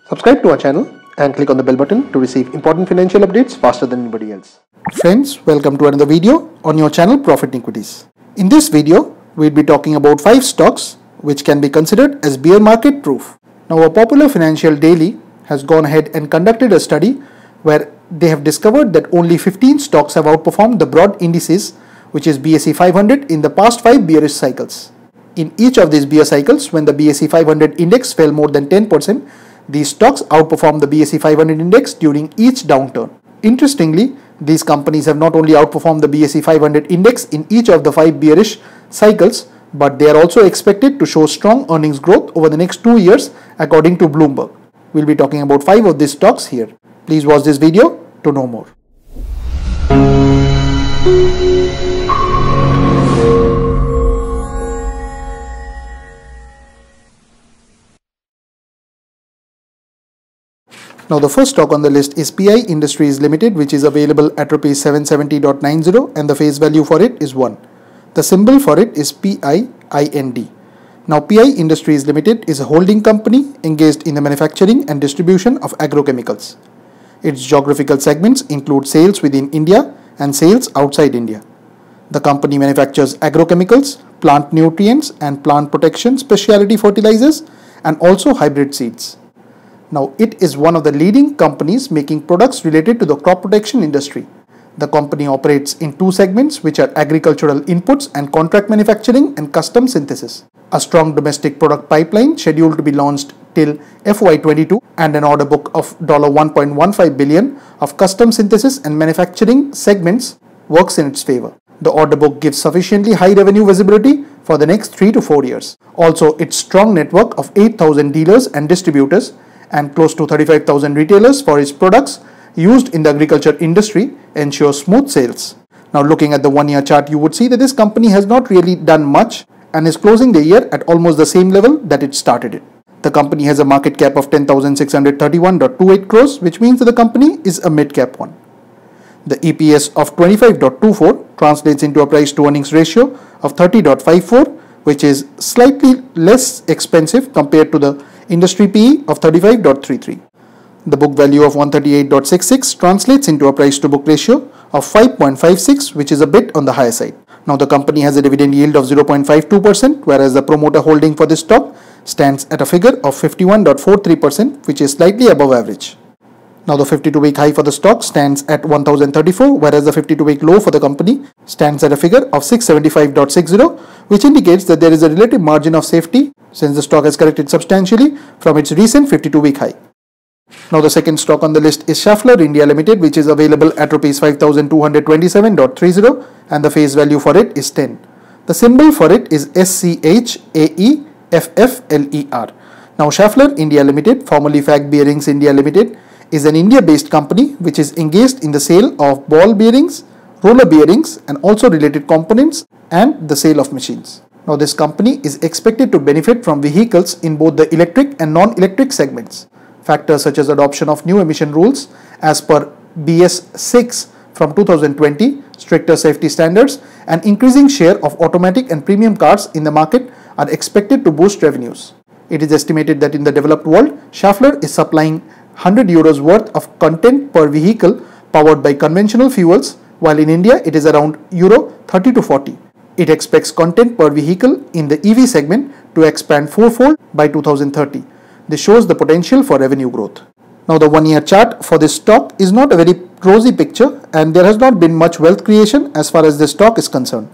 Subscribe to our channel and click on the bell button to receive important financial updates faster than anybody else. Friends, welcome to another video on your channel Profit Equities. In this video, we'll be talking about 5 stocks which can be considered as bear market proof. Now, a popular financial daily has gone ahead and conducted a study where they have discovered that only 15 stocks have outperformed the broad indices, which is BSE 500, in the past 5 bearish cycles. In each of these bear cycles, when the BSE 500 index fell more than 10%, these stocks outperformed the BSE 500 index during each downturn. Interestingly, these companies have not only outperformed the BSE 500 index in each of the 5 bearish cycles, but they are also expected to show strong earnings growth over the next 2 years according to Bloomberg. We'll be talking about 5 of these stocks here. Please watch this video to know more. Now, the first stock on the list is PI Industries Limited, which is available at Rs 770.90 and the face value for it is 1. The symbol for it is PIIND. Now, PI Industries Limited is a holding company engaged in the manufacturing and distribution of agrochemicals. Its geographical segments include sales within India and sales outside India. The company manufactures agrochemicals, plant nutrients and plant protection specialty fertilizers and also hybrid seeds. Now, it is one of the leading companies making products related to the crop protection industry. The company operates in 2 segments, which are agricultural inputs and contract manufacturing and custom synthesis. A strong domestic product pipeline scheduled to be launched till FY22 and an order book of $1.15 billion of custom synthesis and manufacturing segments works in its favor. The order book gives sufficiently high revenue visibility for the next 3 to 4 years. Also, its strong network of 8,000 dealers and distributors and close to 35,000 retailers for its products used in the agriculture industry ensures smooth sales. Now, looking at the 1-year chart, you would see that this company has not really done much and is closing the year at almost the same level that it started it. The company has a market cap of 10,631.28 crores, which means that the company is a mid-cap one. The EPS of 25.24 translates into a price to earnings ratio of 30.54, which is slightly less expensive compared to the industry PE of 35.33. The book value of 138.66 translates into a price to book ratio of 5.56, which is a bit on the higher side. Now, the company has a dividend yield of 0.52%, whereas the promoter holding for this stock stands at a figure of 51.43%, which is slightly above average. Now, the 52-week high for the stock stands at 1034, whereas the 52-week low for the company stands at a figure of 675.60, which indicates that there is a relative margin of safety since the stock has corrected substantially from its recent 52-week high. Now, the second stock on the list is Schaeffler India Limited, which is available at Rs 5,227.30 and the face value for it is 10. The symbol for it is SCHAEFFLER. Now, Schaeffler India Limited, formerly FAG Bearings India Limited, is an India-based company which is engaged in the sale of ball bearings, roller bearings and also related components and the sale of machines. Now, this company is expected to benefit from vehicles in both the electric and non-electric segments. Factors such as adoption of new emission rules as per BS6 from 2020, stricter safety standards and increasing share of automatic and premium cars in the market are expected to boost revenues. It is estimated that in the developed world, Schaeffler is supplying €100 worth of content per vehicle powered by conventional fuels, while in India it is around €30 to 40. It expects content per vehicle in the EV segment to expand 4-fold by 2030. This shows the potential for revenue growth. Now, the 1-year chart for this stock is not a very rosy picture and there has not been much wealth creation as far as this stock is concerned.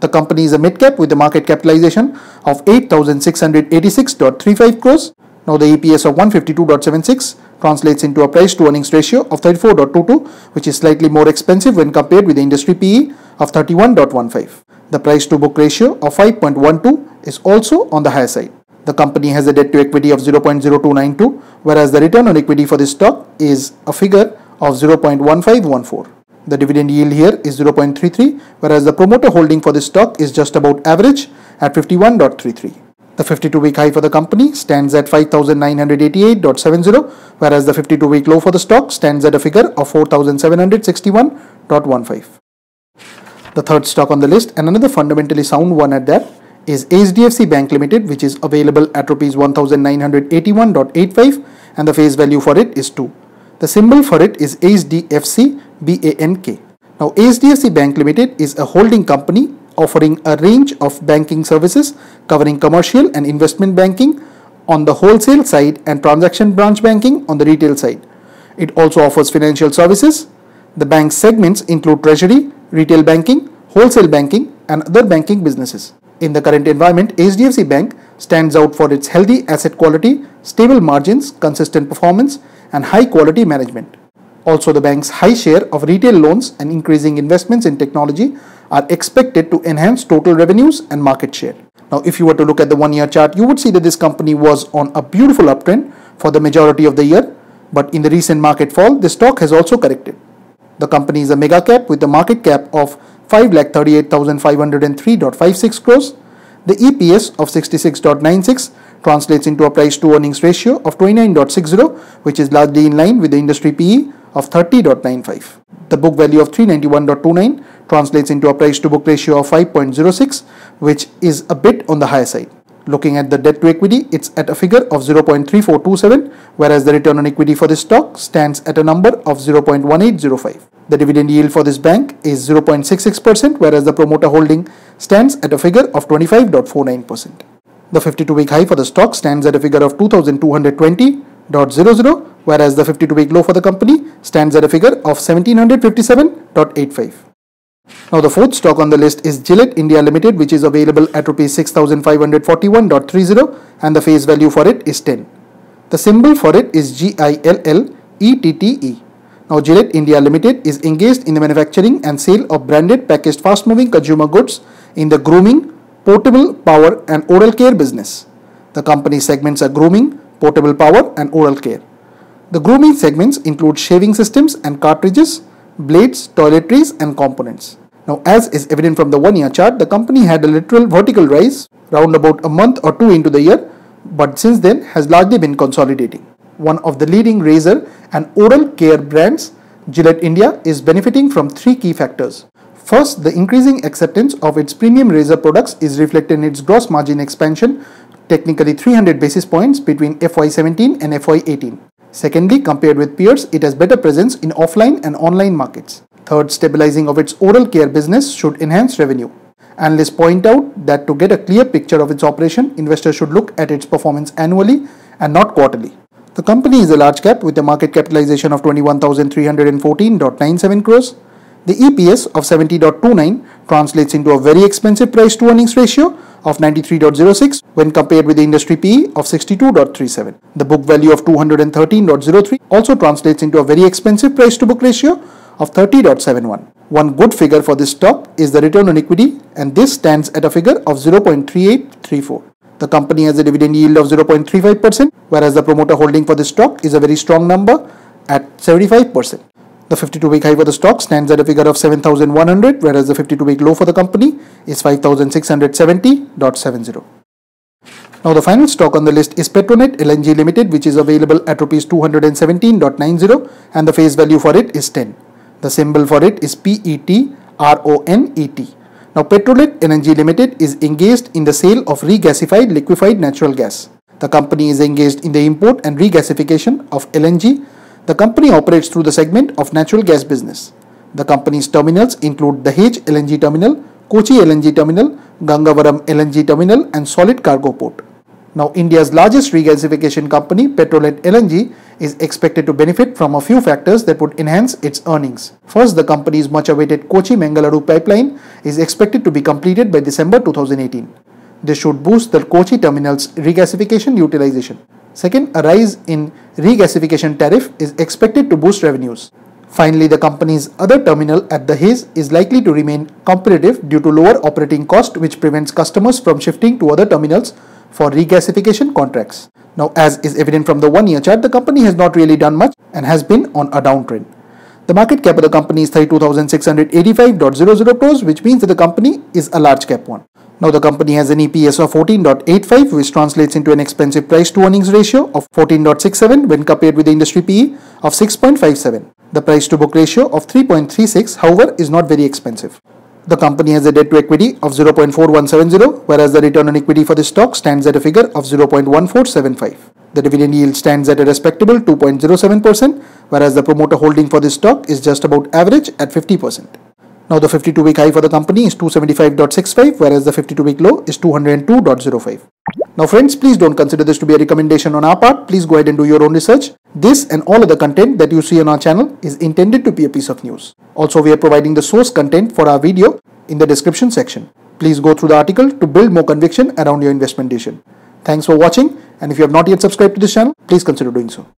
The company is a mid-cap with a market capitalization of 8,686.35 crores. Now, the EPS of 152.76 translates into a price to earnings ratio of 34.22, which is slightly more expensive when compared with the industry PE of 31.15. The price to book ratio of 5.12 is also on the higher side. The company has a debt to equity of 0.0292, whereas the return on equity for this stock is a figure of 0.1514. The dividend yield here is 0.33, whereas the promoter holding for this stock is just about average at 51.33. The 52-week high for the company stands at 5,988.70, whereas the 52-week low for the stock stands at a figure of 4,761.15. The third stock on the list, and another fundamentally sound one at that, is HDFC Bank Limited, which is available at Rs 1,981.85 and the face value for it is 2. The symbol for it is HDFC BANK. Now HDFC Bank Limited is a holding company offering a range of banking services covering commercial and investment banking on the wholesale side and transaction branch banking on the retail side. It also offers financial services. The bank's segments include treasury, retail banking, wholesale banking, and other banking businesses. In the current environment, HDFC Bank stands out for its healthy asset quality, stable margins, consistent performance, and high quality management. Also, the bank's high share of retail loans and increasing investments in technology are expected to enhance total revenues and market share. Now, if you were to look at the 1-year chart, you would see that this company was on a beautiful uptrend for the majority of the year, but in the recent market fall, the stock has also corrected. The company is a mega cap with a market cap of 5,38,503.56 crores. The EPS of 66.96 translates into a price to earnings ratio of 29.60, which is largely in line with the industry PE of 30.95. The book value of 391.29 translates into a price to book ratio of 5.06, which is a bit on the higher side. Looking at the debt to equity, it's at a figure of 0.3427, whereas the return on equity for this stock stands at a number of 0.1805. The dividend yield for this bank is 0.66%, whereas the promoter holding stands at a figure of 25.49%. The 52-week high for the stock stands at a figure of 2220.00, whereas the 52-week low for the company stands at a figure of 1757.85. Now the fourth stock on the list is Gillette India Limited, which is available at Rs 6,541.30 and the face value for it is 10. The symbol for it is GILLETTE. Now Gillette India Limited is engaged in the manufacturing and sale of branded packaged fast-moving consumer goods in the grooming, portable power and oral care business. The company segments are grooming, portable power and oral care. The grooming segments include shaving systems and cartridges, blades, toiletries and components. Now, as is evident from the 1-year chart, the company had a literal vertical rise round about a month or two into the year, but since then has largely been consolidating. One of the leading razor and oral care brands, Gillette India, is benefiting from 3 key factors. First, the increasing acceptance of its premium razor products is reflected in its gross margin expansion, technically 300 basis points between FY17 and FY18. Secondly, compared with peers, it has better presence in offline and online markets. Third, stabilizing of its oral care business should enhance revenue. Analysts point out that to get a clear picture of its operation, investors should look at its performance annually and not quarterly. The company is a large cap with a market capitalization of 21,314.97 crores. The EPS of 70.29 translates into a very expensive price to earnings ratio of 93.06 when compared with the industry PE of 62.37. The book value of 213.03 also translates into a very expensive price to book ratio of 30.71. One good figure for this stock is the return on equity, and this stands at a figure of 0.3834. The company has a dividend yield of 0.35%, whereas the promoter holding for this stock is a very strong number at 75%. The 52-week high for the stock stands at a figure of 7,100, whereas the 52-week low for the company is 5,670.70. Now the final stock on the list is Petronet LNG Limited, which is available at Rs 217.90 and the face value for it is 10. The symbol for it is PETRONET. Now Petronet LNG Limited is engaged in the sale of regasified liquefied natural gas. The company is engaged in the import and regasification of LNG. The company operates through the segment of natural gas business. The company's terminals include Dahej LNG Terminal, Kochi LNG Terminal, Gangavaram LNG Terminal and Solid Cargo Port. Now India's largest regasification company, Petronet LNG, is expected to benefit from a few factors that would enhance its earnings. First, the company's much awaited Kochi-Mangaluru pipeline is expected to be completed by December 2018. This should boost the Kochi terminal's regasification utilization. Second, a rise in regasification tariff is expected to boost revenues. Finally, the company's other terminal at Dahej is likely to remain competitive due to lower operating cost, which prevents customers from shifting to other terminals for regasification contracts. Now, as is evident from the 1-year chart, the company has not really done much and has been on a downtrend. The market cap of the company is 32,685.00 crores, which means that the company is a large cap one. Now the company has an EPS of 14.85, which translates into an expensive price to earnings ratio of 14.67 when compared with the industry PE of 6.57. The price to book ratio of 3.36, however, is not very expensive. The company has a debt to equity of 0.4170, whereas the return on equity for this stock stands at a figure of 0.1475. The dividend yield stands at a respectable 2.07%, whereas the promoter holding for this stock is just about average at 50%. Now the 52-week high for the company is 275.65, whereas the 52-week low is 202.05. Now friends, please don't consider this to be a recommendation on our part. Please go ahead and do your own research. This and all other content that you see on our channel is intended to be a piece of news. Also, we are providing the source content for our video in the description section. Please go through the article to build more conviction around your investment decision. Thanks for watching, and if you have not yet subscribed to this channel, please consider doing so.